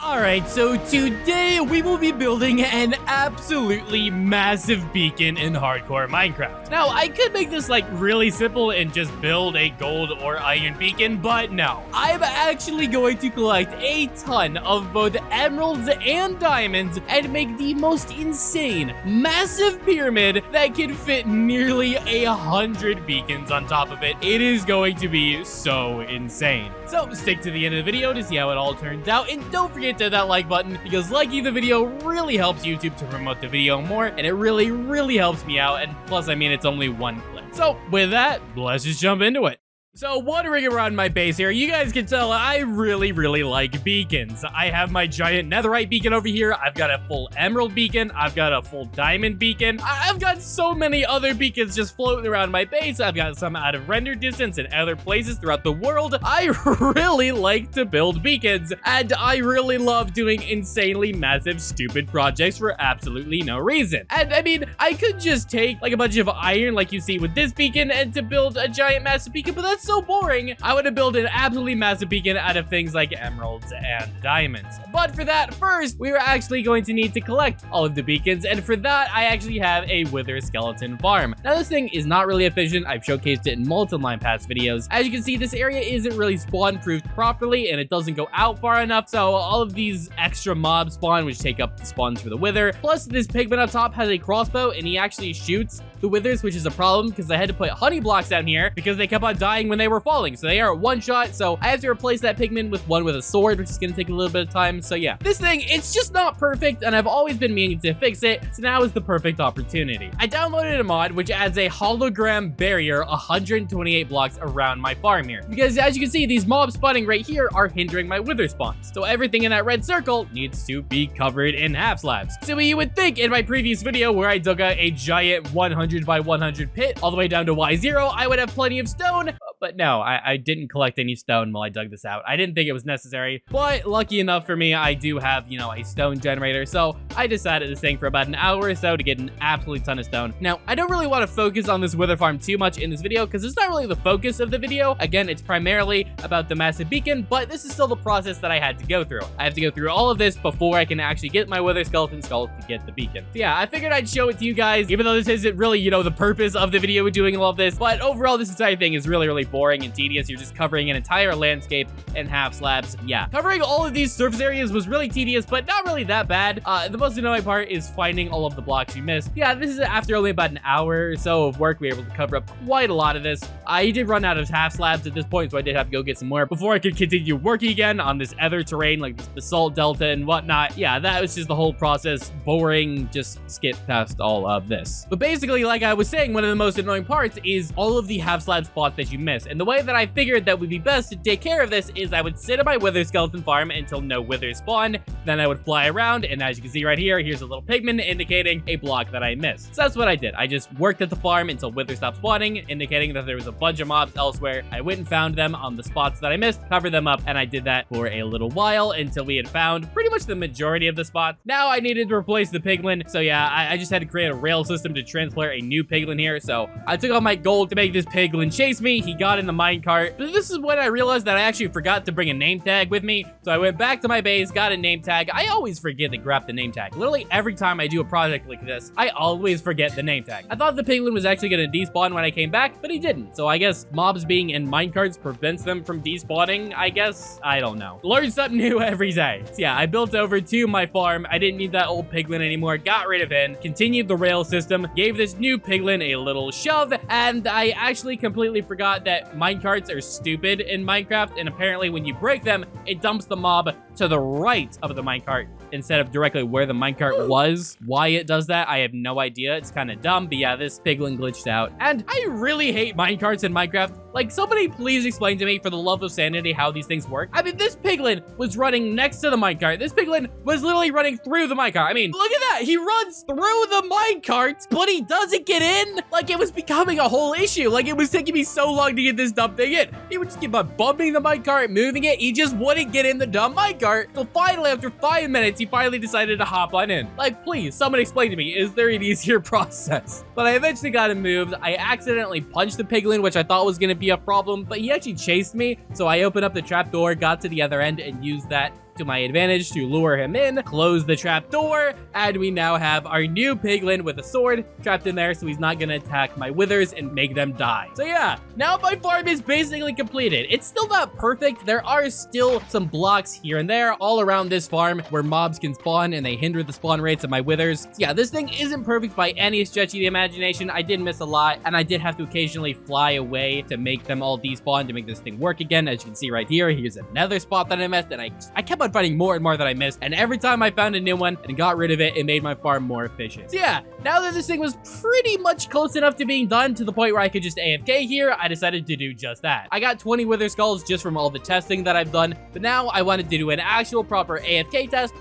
Alright, so today we will be building an absolutely massive beacon in hardcore Minecraft. Now, I could make this like really simple and just build a gold or iron beacon, but no. I'm actually going to collect a ton of both emeralds and diamonds and make the most insane, massive pyramid that can fit nearly 100 beacons on top of it. It is going to be so insane. So stick to the end of the video to see how it all turns out, and don't forget to hit that like button because liking the video really helps YouTube to promote the video more, and it really helps me out. And plus, I mean, it's only one click. So with that, let's just jump into it. So wandering around my base here, you guys can tell I really like beacons. I have my giant netherite beacon over here. I've got a full emerald beacon. I've got a full diamond beacon. I've got so many other beacons just floating around my base. I've got some out of render distance in other places throughout the world. I really like to build beacons, and I really love doing insanely massive, stupid projects for absolutely no reason. And I mean, I could just take like a bunch of iron like you see with this beacon and to build a giant massive beacon, but that's so boring. I would have built an absolutely massive beacon out of things like emeralds and diamonds. But for that, first, we are actually going to need to collect all of the beacons, and for that, I actually have a wither skeleton farm. Now, this thing is not really efficient. I've showcased it in multiple past videos. As you can see, this area isn't really spawn-proofed properly, and it doesn't go out far enough, so all of these extra mobs spawn, which take up the spawns for the wither. Plus, this pigman up top has a crossbow, and he actually shoots the withers, which is a problem because I had to put honey blocks down here because they kept on dying when they were falling. So they are one shot, so I have to replace that pigman with one with a sword, which is going to take a little bit of time. So yeah, this thing, it's just not perfect, and I've always been meaning to fix it, so now is the perfect opportunity. I downloaded a mod which adds a hologram barrier 128 blocks around my farm here, because as you can see, these mobs spawning right here are hindering my wither spawns. So everything in that red circle needs to be covered in half slabs. So you would think in my previous video where I dug out a giant 100 by 100 pit all the way down to Y0, I would have plenty of stone. But no, I didn't collect any stone while I dug this out. I didn't think it was necessary, but lucky enough for me, I do have, you know, a stone generator. So I decided to sing for about an hour or so to get an absolute ton of stone. Now, I don't really want to focus on this wither farm too much in this video because it's not really the focus of the video. Again, it's primarily about the massive beacon, but this is still the process that I had to go through. I have to go through all of this before I can actually get my wither skeleton skull to get the beacon. So yeah, I figured I'd show it to you guys, even though this isn't really, you know, the purpose of the video with doing all of this. But overall, this entire thing is really boring and tedious. You're just covering an entire landscape in half slabs. Yeah, covering all of these surface areas was really tedious, but not really that bad. The most annoying part is finding all of the blocks you missed. Yeah, this is after only about an hour or so of work, we were able to cover up quite a lot of this. I did run out of half slabs at this point, so I did have to go get some more before I could continue working again on this other terrain, like this basalt delta and whatnot. Yeah, that was just the whole process. Boring, just skip past all of this. But basically, like I was saying, one of the most annoying parts is all of the half slab spots that you miss. And the way that I figured that would be best to take care of this is I would sit at my wither skeleton farm until no withers spawn. Then I would fly around, and as you can see right here, here's a little pigman indicating a block that I missed. So that's what I did. I just worked at the farm until withers stopped spawning, indicating that there was a bunch of mobs elsewhere. I went and found them on the spots that I missed, covered them up, and I did that for a little while until we had found pretty much the majority of the spots. Now I needed to replace the piglin, so yeah, I just had to create a rail system to transport a new piglin here. So I took all my gold to make this piglin chase me. He got in the minecart, but this is when I realized that I actually forgot to bring a name tag with me. So I went back to my base, got a name tag. I always forget to grab the name tag. Literally every time I do a project like this, I always forget the name tag. I thought the piglin was actually going to despawn when I came back, but he didn't. So I guess mobs being in minecarts prevents them from despawning, I guess. I don't know. Learn something new every day. So yeah, I built over to my farm. I didn't need that old piglin anymore. Got rid of him. Continued the rail system. Gave this new piglin a little shove, and I actually completely forgot that minecarts are stupid in Minecraft, and apparently when you break them, it dumps the mob to the right of the minecart instead of directly where the minecart was. Why it does that, I have no idea. It's kind of dumb, but yeah, this piglin glitched out. And I really hate minecarts in Minecraft. Like, somebody please explain to me, for the love of sanity, how these things work. I mean, this piglin was running next to the minecart. This piglin was literally running through the minecart. I mean, look at that. He runs through the minecart, but he doesn't get in. Like, it was becoming a whole issue. Like, it was taking me so long to get this dumb thing in. He would just keep on bumping the minecart, moving it. He just wouldn't get in the dumb minecart. So finally, after 5 minutes, he finally decided to hop on in. Like, please, someone explain to me, is there an easier process? But I eventually got him moved. I accidentally punched the piglin, which I thought was going to be a problem, but he actually chased me. So I opened up the trapdoor, got to the other end, and used that to my advantage to lure him in, close the trap door, and we now have our new piglin with a sword trapped in there so he's not gonna attack my withers and make them die. So yeah, now my farm is basically completed. It's still not perfect. There are still some blocks here and there all around this farm where mobs can spawn and they hinder the spawn rates of my withers. So yeah, this thing isn't perfect by any stretch of the imagination. I did miss a lot, and I did have to occasionally fly away to make them all despawn to make this thing work again. As you can see right here, here's another spot that I missed, and I kept on finding more and more that I missed, and every time I found a new one and got rid of it, it made my farm more efficient. So yeah, now that this thing was pretty much close enough to being done to the point where I could just AFK here, I decided to do just that. I got 20 wither skulls just from all the testing that I've done, but now I wanted to do an actual proper AFK test.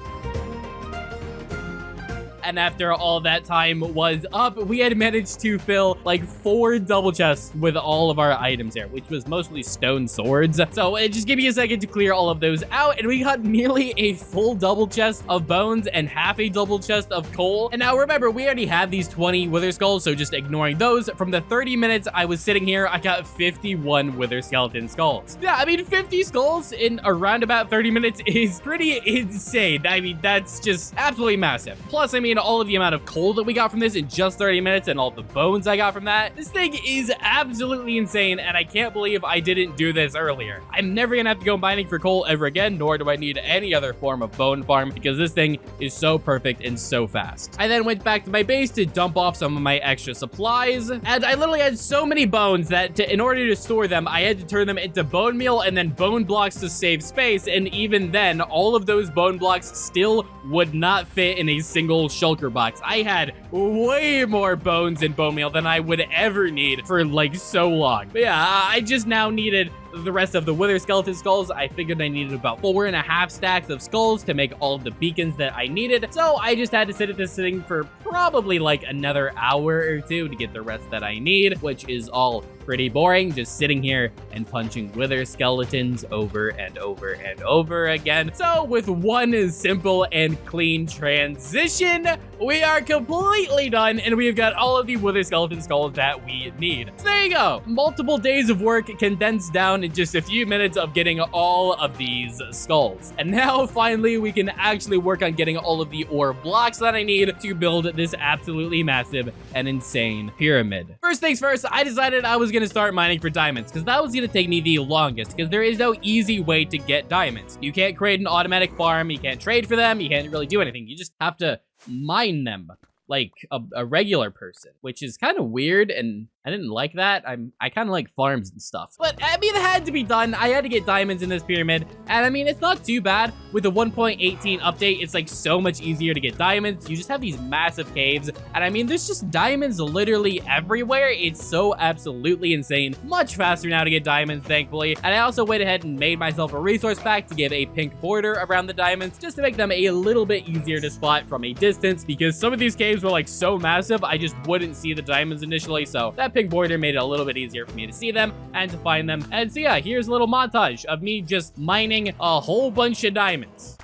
And after all that time was up, we had managed to fill like 4 double chests with all of our items here, which was mostly stone swords. So just give me a second to clear all of those out, and we got nearly a full double chest of bones and half a double chest of coal. And now remember, we already have these 20 wither skulls, so just ignoring those, from the 30 minutes I was sitting here, I got 51 wither skeleton skulls. Yeah, I mean, 50 skulls in around about 30 minutes is pretty insane. I mean, that's just absolutely massive. Plus, I mean, all of the amount of coal that we got from this in just 30 minutes and all the bones I got from that. This thing is absolutely insane, and I can't believe I didn't do this earlier. I'm never gonna have to go mining for coal ever again, nor do I need any other form of bone farm, because this thing is so perfect and so fast. I then went back to my base to dump off some of my extra supplies, and I literally had so many bones that in order to store them, I had to turn them into bone meal and then bone blocks to save space, and even then, all of those bone blocks still would not fit in a single shulker box. I had way more bones and bone meal than I would ever need for like so long. But yeah, I just now needed the rest of the wither skeleton skulls. I figured I needed about 4.5 stacks of skulls to make all of the beacons that I needed. So I just had to sit at this thing for probably like another hour or 2 to get the rest that I need, which is all pretty boring, just sitting here and punching wither skeletons over and over and over again. So with one simple and clean transition, we are completely done, and we've got all of the wither skeleton skulls that we need. So there you go. Multiple days of work condensed down in just a few minutes of getting all of these skulls. And now finally we can actually work on getting all of the ore blocks that I need to build this absolutely massive and insane pyramid. First things first, I decided I was gonna start mining for diamonds, because that was gonna take me the longest, because there is no easy way to get diamonds. You can't create an automatic farm, you can't trade for them, you can't really do anything. You just have to mine them like a regular person, which is kind of weird, and I didn't like that. I kind of like farms and stuff. But I mean, it had to be done. I had to get diamonds in this pyramid. And I mean, it's not too bad. With the 1.18 update, it's like so much easier to get diamonds. You just have these massive caves. And I mean, there's just diamonds literally everywhere. It's so absolutely insane. Much faster now to get diamonds, thankfully. And I also went ahead and made myself a resource pack to give a pink border around the diamonds, just to make them a little bit easier to spot from a distance, because some of these caves were like so massive, I just wouldn't see the diamonds initially. So that pink border made it a little bit easier for me to see them and to find them. And so yeah, here's a little montage of me just mining a whole bunch of diamonds.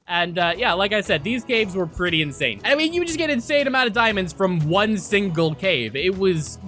And yeah, like I said, these caves were pretty insane. I mean, you just get an insane amount of diamonds from one single cave. It was,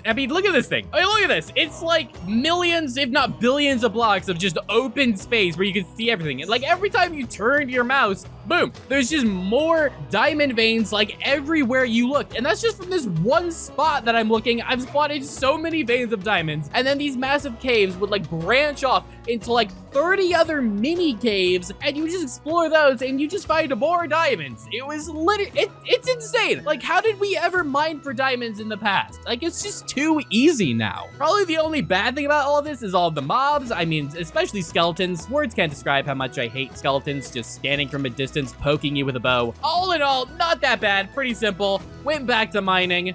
I mean, look at this thing. I mean, look at this. It's like millions, if not billions of blocks of just open space where you can see everything. And like every time you turn your mouse, boom, there's just more diamond veins like everywhere you look. And that's just from this one spot that I'm looking. I've spotted so many veins of diamonds. And then these massive caves would like branch off into like 30 other mini caves, and you just explore those and you just find more diamonds. It was literally, it's insane. Like, how did we ever mine for diamonds in the past? Like, it's just too easy now. Probably the only bad thing about all of this is all the mobs. I mean, especially skeletons. Words can't describe how much I hate skeletons just standing from a distance, poking you with a bow. All in all, not that bad, pretty simple. Went back to mining.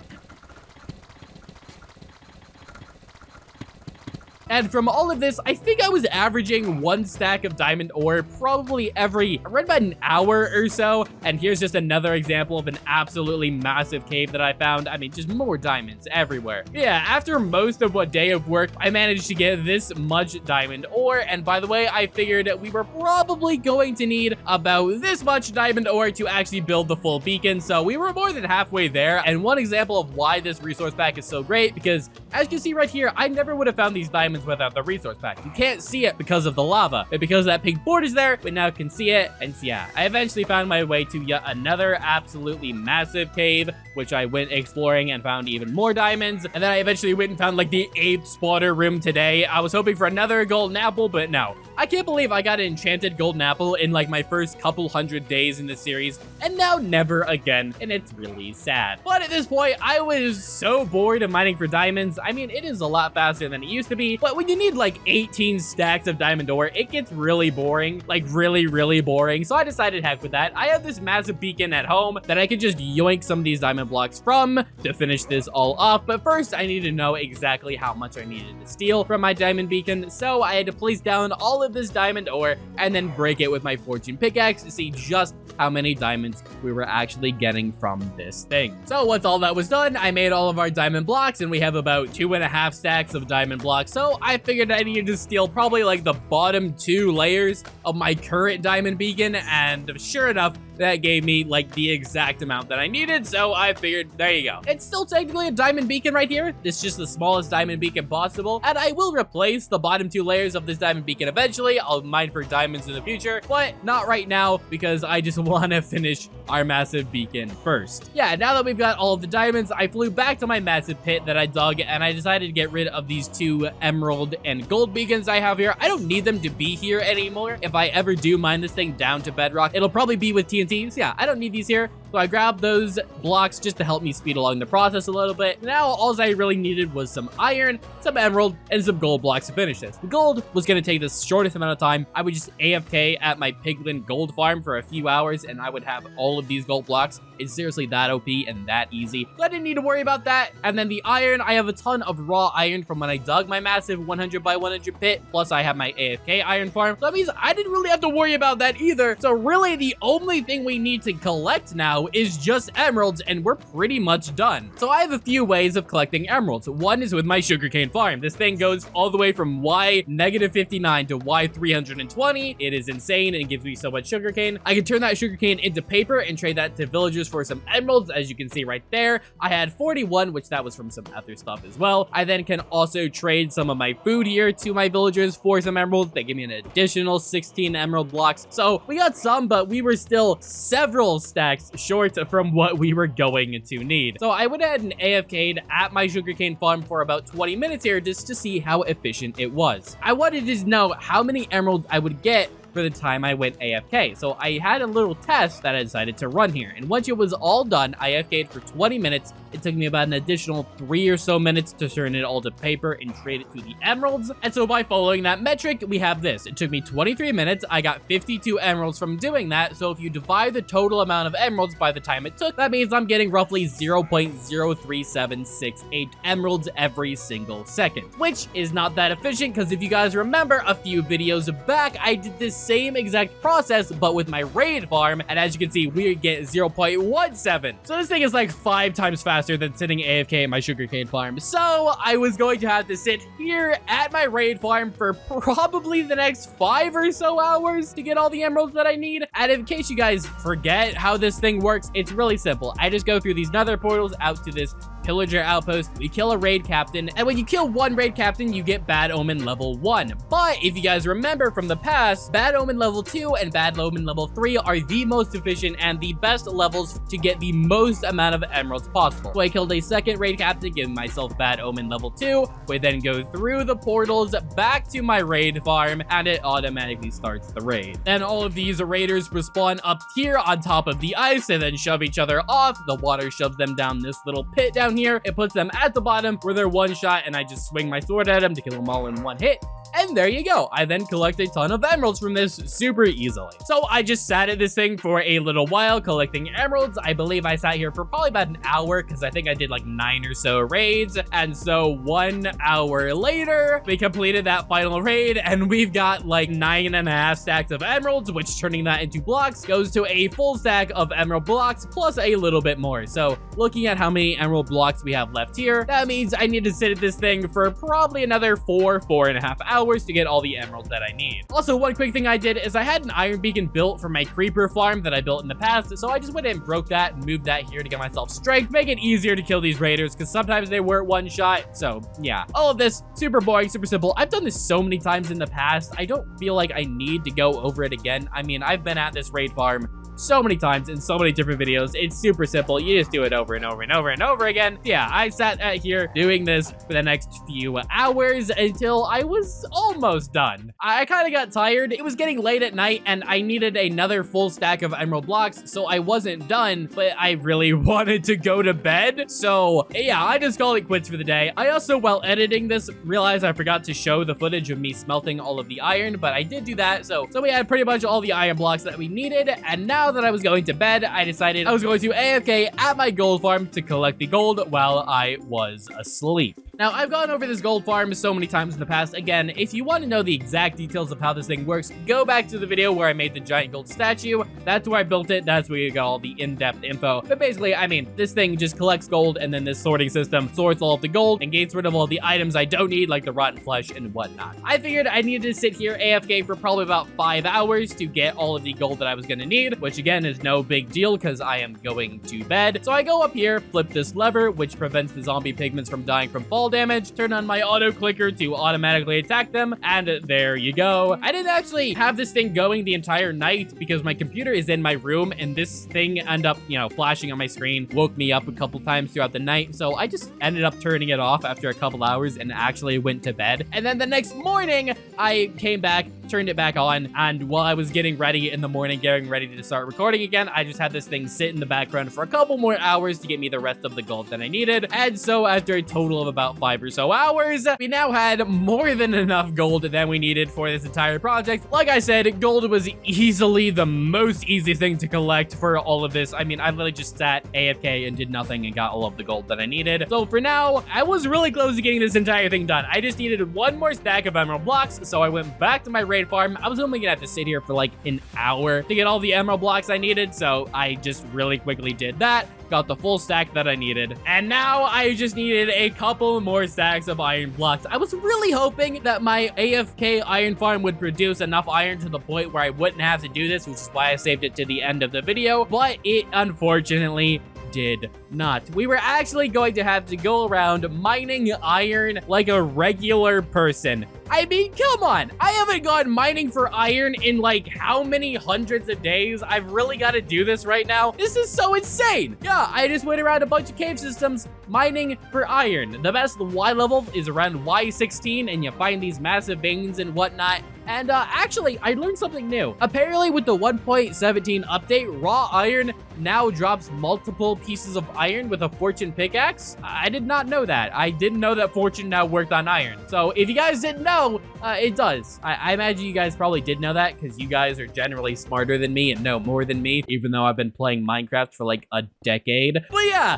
And from all of this, I think I was averaging 1 stack of diamond ore probably every around about an hour or so. And here's just another example of an absolutely massive cave that I found. I mean, just more diamonds everywhere. Yeah, after most of a day of work, I managed to get this much diamond ore. And by the way, I figured we were probably going to need about this much diamond ore to actually build the full beacon. So we were more than halfway there. And one example of why this resource pack is so great, because as you can see right here, I never would have found these diamonds diamonds without the resource pack. You can't see it because of the lava, but because that pink board is there, we now can see it. And yeah, I eventually found my way to yet another absolutely massive cave, which I went exploring and found even more diamonds. And then I eventually went and found like the 8th spawner room today. I was hoping for another golden apple, but no. I can't believe I got an enchanted golden apple in like my first couple hundred days in the series, and now never again, and it's really sad. But at this point, I was so bored of mining for diamonds. I mean, it is a lot faster than it used to be, but when you need like 18 stacks of diamond ore, it gets really boring, like really boring. So I decided heck with that. I have this massive beacon at home that I could just yoink some of these diamond blocks from to finish this all off. But first, I need to know exactly how much I needed to steal from my diamond beacon. So I had to place down all of this diamond ore and then break it with my fortune pickaxe to see just how many diamonds we were actually getting from this thing. So once all that was done, I made all of our diamond blocks, and we have about 2.5 stacks of diamond blocks. So I figured I needed to steal probably like the bottom 2 layers of my current diamond beacon, and sure enough, that gave me like the exact amount that I needed. So I figured, there you go. It's still technically a diamond beacon right here. It's just the smallest diamond beacon possible, and I will replace the bottom 2 layers of this diamond beacon eventually. I'll mine for diamonds in the future, but not right now because I just want to finish our massive beacon first. Yeah, now that we've got all of the diamonds, I flew back to my massive pit that I dug, and I decided to get rid of these 2 emerald and gold beacons I have here. I don't need them to be here anymore. If I ever do mine this thing down to bedrock, it'll probably be with TNT. So yeah, I don't need these here. So I grabbed those blocks just to help me speed along the process a little bit. Now, all I really needed was some iron, some emerald, and some gold blocks to finish this. The gold was going to take the shortest amount of time. I would just AFK at my piglin gold farm for a few hours, and I would have all of these gold blocks. It's seriously that OP and that easy. So I didn't need to worry about that. And then the iron, I have a ton of raw iron from when I dug my massive 100 by 100 pit. Plus, I have my AFK iron farm. So that means I didn't really have to worry about that either. So really, the only thing we need to collect now is just emeralds, and we're pretty much done. So I have a few ways of collecting emeralds. One is with my sugarcane farm. This thing goes all the way from Y-59 to Y320. It is insane and gives me so much sugarcane. I can turn that sugarcane into paper and trade that to villagers for some emeralds, as you can see right there. I had 41, which that was from some other stuff as well. I then can also trade some of my food here to my villagers for some emeralds. They give me an additional 16 emerald blocks. So we got some, but we were still several stacks short from what we were going to need. So I went ahead and AFK'd at my sugarcane farm for about 20 minutes here just to see how efficient it was. I wanted to know how many emeralds I would get for the time I went AFK. So I had a little test that I decided to run here. And once it was all done, I AFK'd for 20 minutes. It took me about an additional 3 or so minutes to turn it all to paper and trade it to the emeralds. And so by following that metric, we have this. It took me 23 minutes. I got 52 emeralds from doing that. So if you divide the total amount of emeralds by the time it took, that means I'm getting roughly 0.03768 emeralds every single second, which is not that efficient because if you guys remember a few videos back, I did this same exact process, but with my raid farm, and as you can see, we get 0.17. So this thing is like 5 times faster than sitting AFK at my sugarcane farm. So I was going to have to sit here at my raid farm for probably the next 5 or so hours to get all the emeralds that I need. And in case you guys forget how this thing works, it's really simple. I just go through these nether portals out to this pillager outpost. We kill a raid captain, and when you kill one raid captain, you get bad omen level 1. But if you guys remember from the past, bad omen level 2 and bad omen level 3 are the most efficient and the best levels to get the most amount of emeralds possible. So I killed a second raid captain, giving myself bad omen level 2. We then go through the portals back to my raid farm, and it automatically starts the raid. Then all of these raiders respawn up here on top of the ice and then shove each other off. The water shoves them down this little pit down here. It puts them at the bottom where they're one shot, and I just swing my sword at them to kill them all in one hit. And there you go. I then collect a ton of emeralds from this super easily. So I just sat at this thing for a little while collecting emeralds. I believe I sat here for probably about an hour because I think I did like 9 or so raids. And so 1 hour later, we completed that final raid and we've got like 9.5 stacks of emeralds, which turning that into blocks goes to a full stack of emerald blocks plus a little bit more. So looking at how many emerald blocks we have left here, that means I need to sit at this thing for probably another 4.5 hours hours to get all the emeralds that I need. Also, one quick thing I did is I had an iron beacon built for my creeper farm that I built in the past, so I just went and broke that and moved that here to get myself strength, make it easier to kill these raiders because sometimes they were one shot. So yeah, all of this super boring, super simple. I've done this so many times in the past. I don't feel like I need to go over it again. I mean, I've been at this raid farm so many times in so many different videos. It's super simple. You just do it over and over and over and over again. Yeah, I sat here doing this for the next few hours until I was almost done. I kind of got tired. It was getting late at night and I needed another full stack of emerald blocks, so I wasn't done, but I really wanted to go to bed. So yeah, I just called it quits for the day. I also, while editing this, realized I forgot to show the footage of me smelting all of the iron, but I did do that. So we had pretty much all the iron blocks that we needed, and now that I was going to bed, I decided I was going to AFK at my gold farm to collect the gold while I was asleep. Now, I've gone over this gold farm so many times in the past. Again, if you want to know the exact details of how this thing works, go back to the video where I made the giant gold statue. That's where I built it. That's where you got all the in-depth info. But basically, I mean, this thing just collects gold, and then this sorting system sorts all of the gold and gets rid of all the items I don't need, like the rotten flesh and whatnot. I figured I needed to sit here AFK for probably about 5 hours to get all of the gold that I was going to need, which again is no big deal because I am going to bed. So I go up here, flip this lever, which prevents the zombie pigments from dying from fall damage, turn on my auto clicker to automatically attack them, and there you go. I didn't actually have this thing going the entire night because my computer is in my room, and this thing ended up, you know, flashing on my screen, woke me up a couple times throughout the night, so I just ended up turning it off after a couple hours and actually went to bed. And then the next morning, I came back, turned it back on, and while I was getting ready in the morning, getting ready to start recording again, I just had this thing sit in the background for a couple more hours to get me the rest of the gold that I needed. And so after a total of about 5 or so hours, we now had more than enough gold than we needed for this entire project. Like I said, gold was easily the most easy thing to collect for all of this. I mean, I literally just sat AFK and did nothing and got all of the gold that I needed. So for now, I was really close to getting this entire thing done. I just needed one more stack of emerald blocks, so I went back to my raid farm. I was only gonna have to sit here for like an hour to get all the emerald blocks I needed, so I just really quickly did that, got the full stack that I needed, and now I just needed a couple more stacks of iron blocks. I was really hoping that my AFK iron farm would produce enough iron to the point where I wouldn't have to do this, which is why I saved it to the end of the video, but it unfortunately did not. We were actually going to have to go around mining iron like a regular person. I mean, come on. I haven't gone mining for iron in like how many hundreds of days? I've really got to do this right now. This is so insane. Yeah, I just went around a bunch of cave systems mining for iron. The best Y level is around Y16, and you find these massive veins and whatnot. And actually, I learned something new. Apparently, with the 1.17 update, raw iron now drops multiple pieces of iron with a fortune pickaxe. I did not know that. I didn't know that fortune now worked on iron. So if you guys didn't know, it does. I imagine you guys probably did know that because you guys are generally smarter than me and know more than me, even though I've been playing Minecraft for like a decade. But yeah,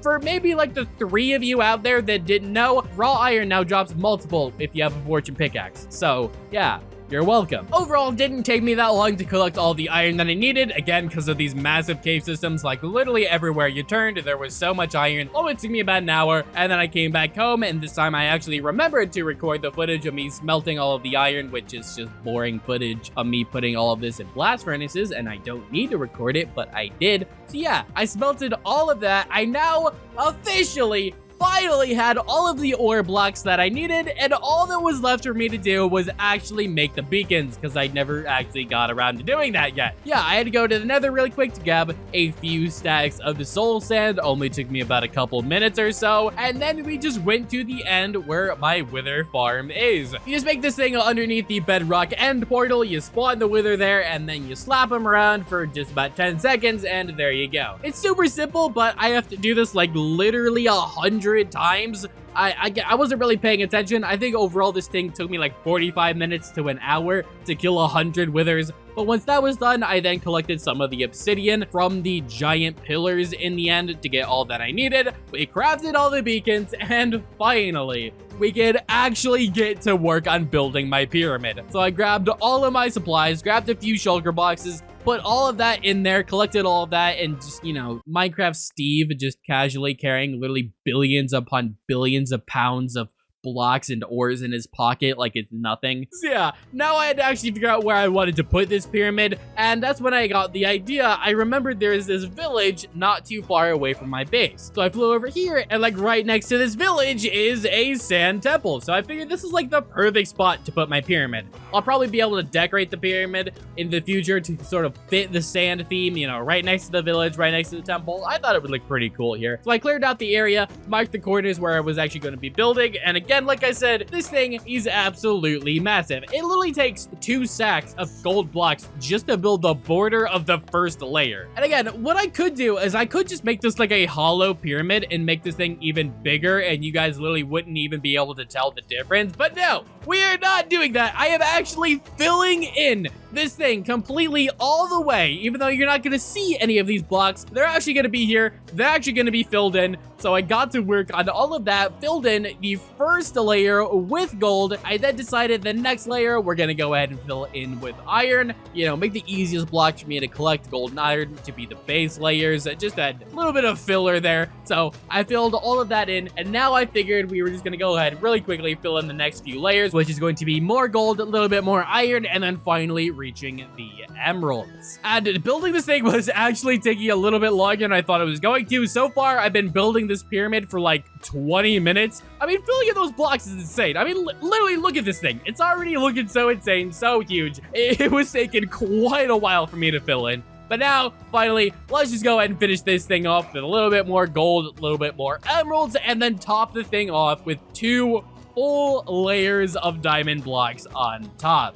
for maybe like the 3 of you out there that didn't know, raw iron now drops multiple if you have a fortune pickaxe. So yeah, you're welcome. Overall, it didn't take me that long to collect all the iron that I needed, again, because of these massive cave systems. Like, literally everywhere you turned, there was so much iron. Oh, it took me about an hour, and then I came back home, and this time I actually remembered to record the footage of me smelting all of the iron, which is just boring footage of me putting all of this in blast furnaces, and I don't need to record it, but I did. So yeah, I smelted all of that. I now officially finally had all of the ore blocks that I needed, and all that was left for me to do was actually make the beacons, because I never actually got around to doing that yet. Yeah, I had to go to the nether really quick to grab a few stacks of the soul sand. Only took me about a couple minutes or so, and then we just went to the end where my wither farm is. You just make this thing underneath the bedrock end portal, you spawn the wither there, and then you slap them around for just about 10 seconds, and there you go. It's super simple, but I have to do this like literally 100 times. I wasn't really paying attention. I think overall this thing took me like 45 minutes to an hour to kill 100 withers. But once that was done, I then collected some of the obsidian from the giant pillars in the end to get all that I needed. We crafted all the beacons, and finally, we could actually get to work on building my pyramid. So I grabbed all of my supplies, grabbed a few shulker boxes, put all of that in there, collected all of that, and just, you know, Minecraft Steve just casually carrying literally billions upon billions of pounds of blocks and ores in his pocket like it's nothing. So yeah, now I had to actually figure out where I wanted to put this pyramid, and that's when I got the idea. I remembered there is this village not too far away from my base. So I flew over here, and like right next to this village is a sand temple. So I figured this is like the perfect spot to put my pyramid. I'll probably be able to decorate the pyramid in the future to sort of fit the sand theme, you know, right next to the village, right next to the temple. I thought it would look pretty cool here. So I cleared out the area, marked the corners where I was actually going to be building, and again, like I said, this thing is absolutely massive. It literally takes 2 sacks of gold blocks just to build the border of the first layer. And again, what I could do is I could just make this like a hollow pyramid and make this thing even bigger, and you guys literally wouldn't even be able to tell the difference. But no, we are not doing that. I am actually filling in this thing completely all the way. Even though you're not going to see any of these blocks, they're actually going to be here. They're actually going to be filled in. So I got to work on all of that, filled in the first layer with gold. I then decided the next layer we're going to go ahead and fill in with iron. You know, make the easiest block for me to collect gold and iron to be the base layers. Just a little bit of filler there. So I filled all of that in, and now I figured we were just going to go ahead and really quickly fill in the next few layers, which is going to be more gold, a little bit more iron, and then finally reaching the emeralds. And building this thing was actually taking a little bit longer than I thought it was going to. So far, I've been building this pyramid for like 20 minutes. I mean, filling in those blocks is insane. I mean, literally look at this thing. It's already looking so insane, so huge. It was taking quite a while for me to fill in. But now, finally, let's just go ahead and finish this thing off with a little bit more gold, a little bit more emeralds, and then top the thing off with 2 full layers of diamond blocks on top.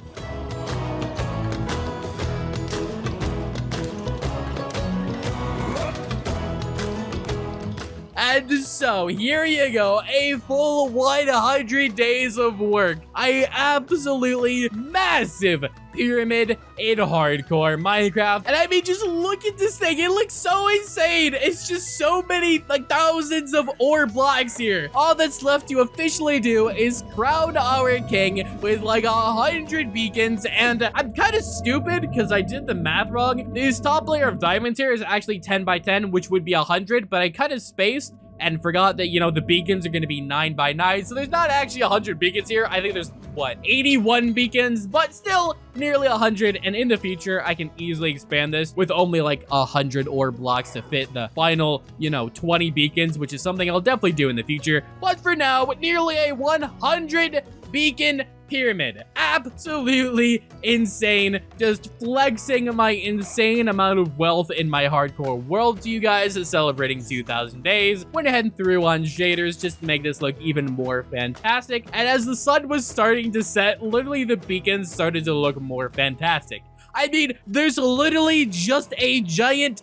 And so, here you go, a full 100 days of work. A absolutely massive pyramid in hardcore Minecraft. And I mean, just look at this thing. It looks so insane. It's just so many, like thousands of ore blocks here. All that's left to officially do is crown our king with like 100 beacons. And I'm kind of stupid because I did the math wrong. This top layer of diamonds here is actually 10 by 10, which would be 100, but I kind of spaced and forgot that, you know, the beacons are going to be 9 by 9. So there's not actually 100 beacons here. I think there's, what, 81 beacons, but still nearly 100. And in the future, I can easily expand this with only like 100 ore blocks to fit the final, you know, 20 beacons, which is something I'll definitely do in the future. But for now, nearly a 100 beacon pyramid. Absolutely insane. Just flexing my insane amount of wealth in my hardcore world to you guys, celebrating 2,000 days. Went ahead and threw on shaders just to make this look even more fantastic. And as the sun was starting to set, literally the beacons started to look more fantastic. I mean, there's literally just a giant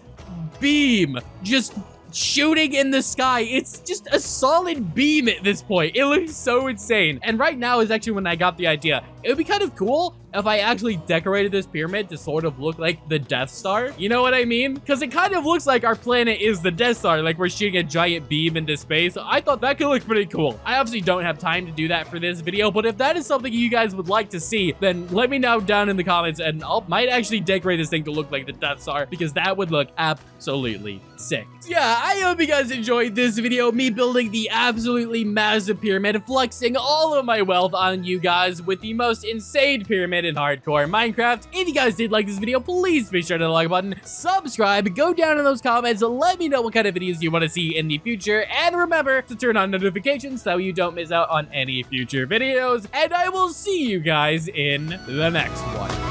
beam just shooting in the sky. It's just a solid beam at this point. It looks so insane. And right now is actually when I got the idea. It would be kind of cool if I actually decorated this pyramid to sort of look like the Death Star. You know what I mean? Because it kind of looks like our planet is the Death Star, like we're shooting a giant beam into space. I thought that could look pretty cool. I obviously don't have time to do that for this video, but if that is something you guys would like to see, then let me know down in the comments, and I might actually decorate this thing to look like the Death Star, because that would look absolutely sick. So yeah, I hope you guys enjoyed this video, me building the absolutely massive pyramid, flexing all of my wealth on you guys with the most insane pyramid in hardcore Minecraft. If you guys did like this video, please be sure to like button, subscribe, go down in those comments, let me know what kind of videos you want to see in the future, and remember to turn on notifications so you don't miss out on any future videos, and I will see you guys in the next one.